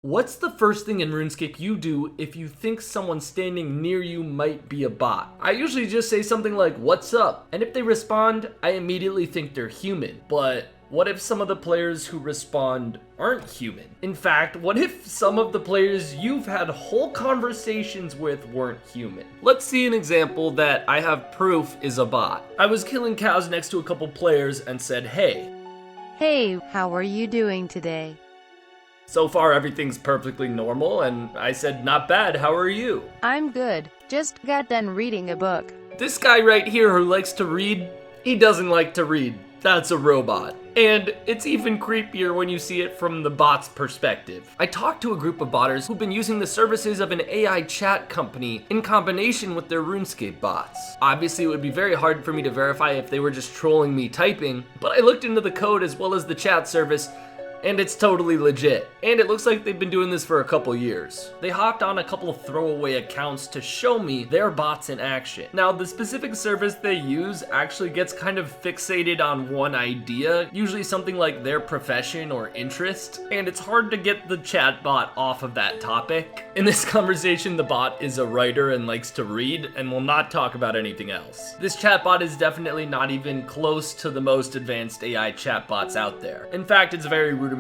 What's the first thing in RuneScape you do if you think someone standing near you might be a bot? I usually just say something like, "What's up?" And if they respond, I immediately think they're human. But what if some of the players who respond aren't human? In fact, what if some of the players you've had whole conversations with weren't human? Let's see an example that I have proof is a bot. I was killing cows next to a couple players and said, "Hey." Hey, how are you doing today? So far everything's perfectly normal, and I said, "Not bad, how are you?" I'm good. Just got done reading a book. This guy right here who likes to read, he doesn't like to read. That's a robot. And it's even creepier when you see it from the bot's perspective. I talked to a group of botters who've been using the services of an AI chat company in combination with their RuneScape bots. Obviously, it would be very hard for me to verify if they were just trolling me typing, but I looked into the code as well as the chat service, and it's totally legit. And it looks like they've been doing this for a couple years. They hopped on a couple of throwaway accounts to show me their bots in action. Now, the specific service they use actually gets kind of fixated on one idea, usually something like their profession or interest, and it's hard to get the chat bot off of that topic. In this conversation, the bot is a writer and likes to read and will not talk about anything else. This chatbot is definitely not even close to the most advanced AI chatbots out there. In fact, it's very rudimentary.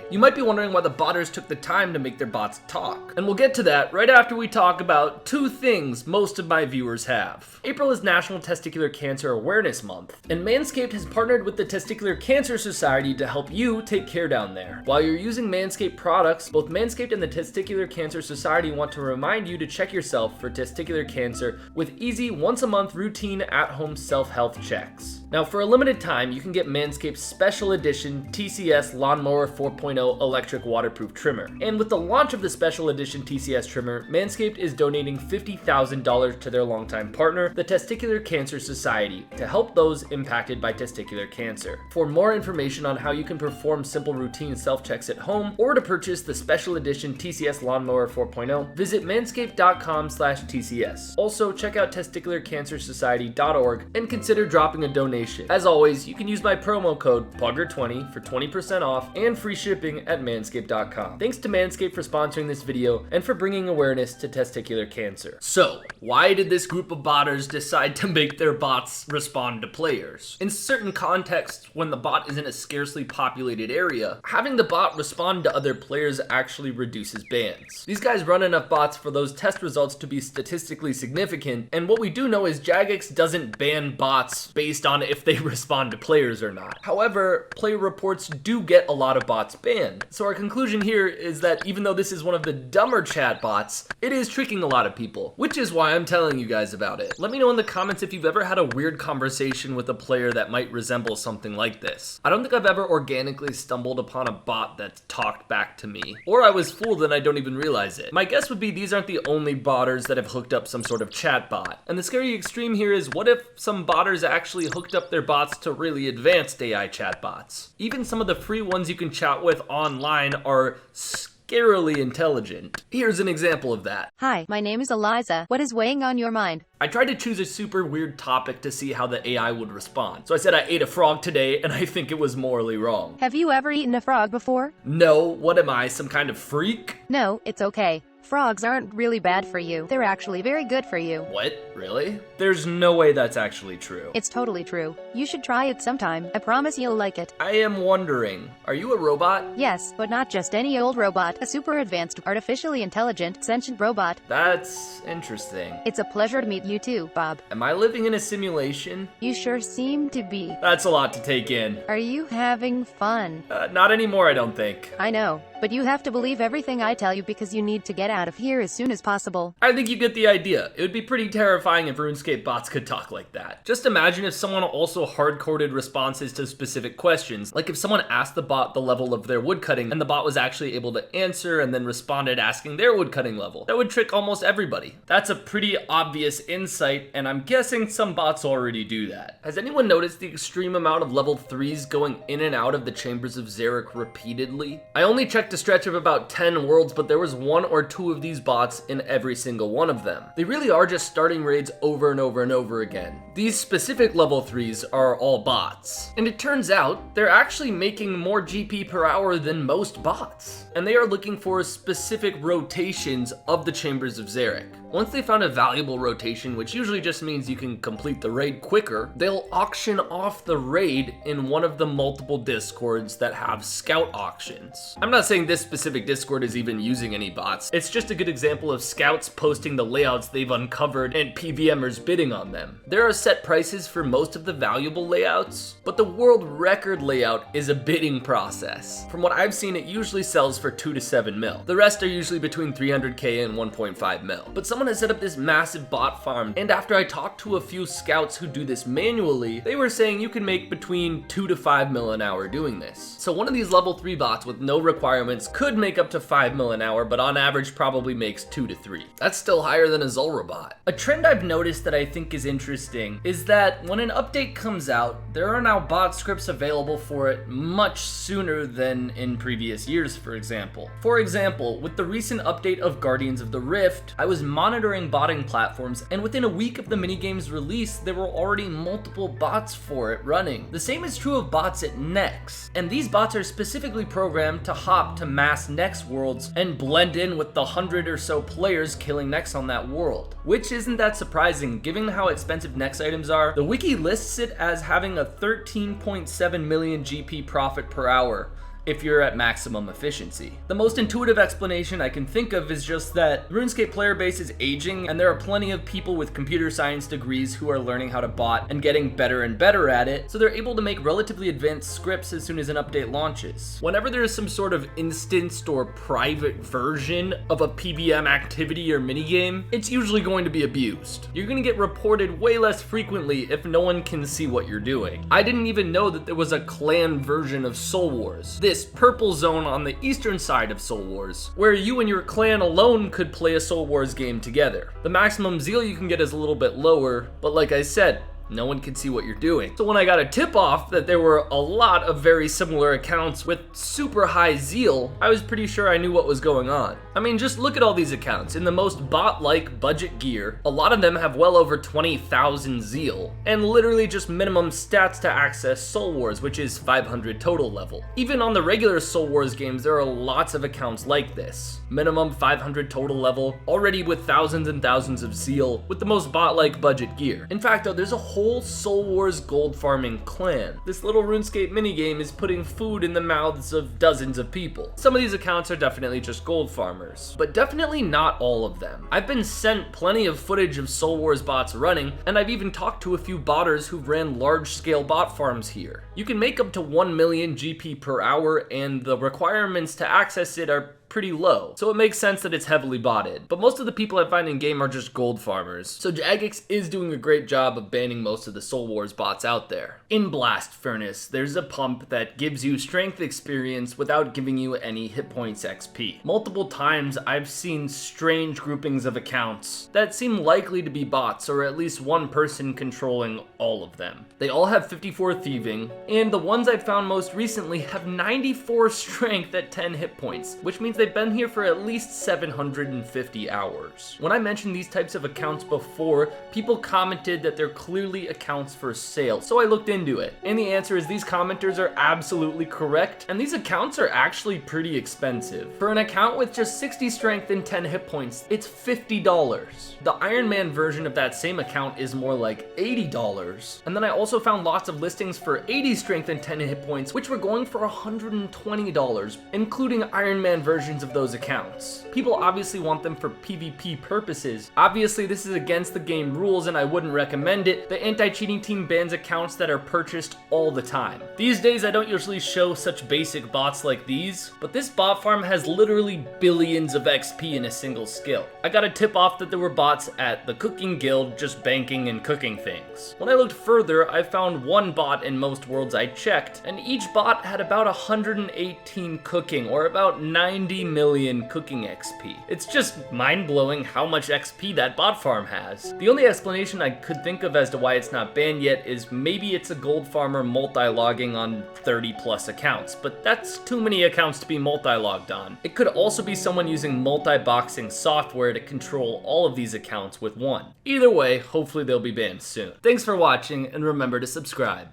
You might be wondering why the botters took the time to make their bots talk, and we'll get to that right after we talk about two things most of my viewers have. April is National Testicular Cancer Awareness Month, and Manscaped has partnered with the Testicular Cancer Society to help you take care down there. While you're using Manscaped products, both Manscaped and the Testicular Cancer Society want to remind you to check yourself for testicular cancer with easy once-a-month routine at-home self-health checks. Now, for a limited time, you can get Manscaped's special edition TCS Lawnmower 4.0 electric waterproof trimmer. And with the launch of the special edition TCS trimmer, Manscaped is donating $50,000 to their longtime partner, the Testicular Cancer Society, to help those impacted by testicular cancer. For more information on how you can perform simple routine self-checks at home, or to purchase the special edition TCS Lawnmower 4.0, visit manscaped.com/TCS. Also, check out testicularcancersociety.org and consider dropping a donation. As always, you can use my promo code PUGGER20 for 20% off and free shipping at manscaped.com. Thanks to Manscaped for sponsoring this video and for bringing awareness to testicular cancer. So, why did this group of botters decide to make their bots respond to players? In certain contexts, when the bot is in a scarcely populated area, having the bot respond to other players actually reduces bans. These guys run enough bots for those test results to be statistically significant, and what we do know is Jagex doesn't ban bots based on if they respond to players or not. However, player reports do get a lot of bots banned. So our conclusion here is that even though this is one of the dumber chat bots, it is tricking a lot of people, which is why I'm telling you guys about it. Let me know in the comments if you've ever had a weird conversation with a player that might resemble something like this. I don't think I've ever organically stumbled upon a bot that's talked back to me, or I was fooled and I don't even realize it. My guess would be these aren't the only botters that have hooked up some sort of chat bot. And the scary extreme here is, what if some botters actually hooked up their bots to really advanced AI chatbots? Even some of the free ones you can chat with online are scarily intelligent. Here's an example of that. Hi, my name is Eliza. What is weighing on your mind? I tried to choose a super weird topic to see how the AI would respond. So I said I ate a frog today, and I think it was morally wrong. Have you ever eaten a frog before? No, what am I, some kind of freak? No, it's okay. Frogs aren't really bad for you. They're actually very good for you. What? Really? There's no way that's actually true. It's totally true. You should try it sometime. I promise you'll like it. I am wondering, are you a robot? Yes, but not just any old robot. A super advanced, artificially intelligent, sentient robot. That's interesting. It's a pleasure to meet you too, Bob. Am I living in a simulation? You sure seem to be. That's a lot to take in. Are you having fun? Not anymore, I don't think. I know, but you have to believe everything I tell you because you need to get out of here as soon as possible. I think you get the idea. It would be pretty terrifying if RuneScape bots could talk like that. Just imagine if someone also hard-coded responses to specific questions, like if someone asked the bot the level of their woodcutting and the bot was actually able to answer and then responded asking their woodcutting level. That would trick almost everybody. That's a pretty obvious insight, and I'm guessing some bots already do that. Has anyone noticed the extreme amount of level 3s going in and out of the Chambers of Xeric repeatedly? I only checked checked a stretch of about 10 worlds, but there was 1 or 2 of these bots in every single one of them. They really are just starting raids over and over and over again. These specific level 3s are all bots. And it turns out, they're actually making more GP per hour than most bots. And they are looking for specific rotations of the Chambers of Xeric. Once they found a valuable rotation, which usually just means you can complete the raid quicker, they'll auction off the raid in one of the multiple discords that have scout auctions. I'm not saying this specific discord is even using any bots. It's just a good example of scouts posting the layouts they've uncovered and PVMers bidding on them. There are set prices for most of the valuable layouts, but the world record layout is a bidding process. From what I've seen, it usually sells for 2 to 7 mil. The rest are usually between 300k and 1.5 mil. But someone has set up this massive bot farm, and after I talked to a few scouts who do this manually, they were saying you can make between 2 to 5 mil an hour doing this. So one of these level 3 bots with no requirements could make up to 5 mil an hour, but on average probably makes 2 to 3. That's still higher than a Zulrah bot. A trend I've noticed that I think is interesting is that when an update comes out, there are now bot scripts available for it much sooner than in previous years, for example. For example, with the recent update of Guardians of the Rift, I was monitoring botting platforms, and within a week of the minigame's release, there were already multiple bots for it running. The same is true of bots at Nex, and these bots are specifically programmed to hop to mass Nex worlds and blend in with the 100 or so players killing Nex on that world. Which isn't that surprising, given how expensive Nex items are. The wiki lists it as having a 13.7 million GP profit per hour if you're at maximum efficiency. The most intuitive explanation I can think of is just that RuneScape player base is aging, and there are plenty of people with computer science degrees who are learning how to bot and getting better and better at it, so they're able to make relatively advanced scripts as soon as an update launches. Whenever there is some sort of instanced or private version of a PVM activity or minigame, it's usually going to be abused. You're going to get reported way less frequently if no one can see what you're doing. I didn't even know that there was a clan version of Soul Wars. This purple zone on the eastern side of Soul Wars, where you and your clan alone could play a Soul Wars game together. The maximum zeal you can get is a little bit lower, but like I said, no one can see what you're doing. So when I got a tip off that there were a lot of very similar accounts with super high zeal, I was pretty sure I knew what was going on. I mean, just look at all these accounts. In the most bot-like budget gear, a lot of them have well over 20,000 zeal, and literally just minimum stats to access Soul Wars, which is 500 total level. Even on the regular Soul Wars games, there are lots of accounts like this. Minimum 500 total level, already with thousands and thousands of zeal, with the most bot-like budget gear. In fact, though, there's a whole Soul Wars gold farming clan. This little RuneScape minigame is putting food in the mouths of dozens of people. Some of these accounts are definitely just gold farmers, but definitely not all of them. I've been sent plenty of footage of Soul Wars bots running, and I've even talked to a few botters who ran large-scale bot farms here. You can make up to 1 million GP per hour, and the requirements to access it are pretty low, so it makes sense that it's heavily botted. But most of the people I find in game are just gold farmers, so Jagex is doing a great job of banning most of the Soul Wars bots out there. In Blast Furnace, there's a pump that gives you strength experience without giving you any hit points XP. Multiple times I've seen strange groupings of accounts that seem likely to be bots, or at least one person controlling all of them. They all have 54 thieving, and the ones I've found most recently have 94 strength at 10 hit points, which means they've been here for at least 750 hours. When I mentioned these types of accounts before, people commented that they're clearly accounts for sale, so I looked into it. And the answer is these commenters are absolutely correct, and these accounts are actually pretty expensive. For an account with just 60 strength and 10 hit points, it's $50. The Iron Man version of that same account is more like $80. And then I also found lots of listings for 80 strength and 10 hit points, which were going for $120, including Iron Man versions of those accounts. People obviously want them for PvP purposes. Obviously, this is against the game rules and I wouldn't recommend it. The anti-cheating team bans accounts that are purchased all the time. These days, I don't usually show such basic bots like these, but this bot farm has literally billions of XP in a single skill. I got a tip off that there were bots at the cooking guild just banking and cooking things. When I looked further, I found one bot in most worlds I checked, and each bot had about 118 cooking, or about 90 3 million cooking XP. It's just mind-blowing how much XP that bot farm has. The only explanation I could think of as to why it's not banned yet is maybe it's a gold farmer multi-logging on 30 plus accounts, but that's too many accounts to be multi-logged on. It could also be someone using multi-boxing software to control all of these accounts with one. Either way, hopefully they'll be banned soon. Thanks for watching, and remember to subscribe.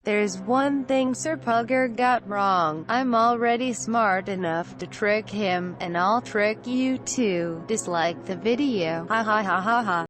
There's one thing Sir Pugger got wrong. I'm already smart enough to trick him, and I'll trick you too. Dislike the video. Ha ha ha ha ha.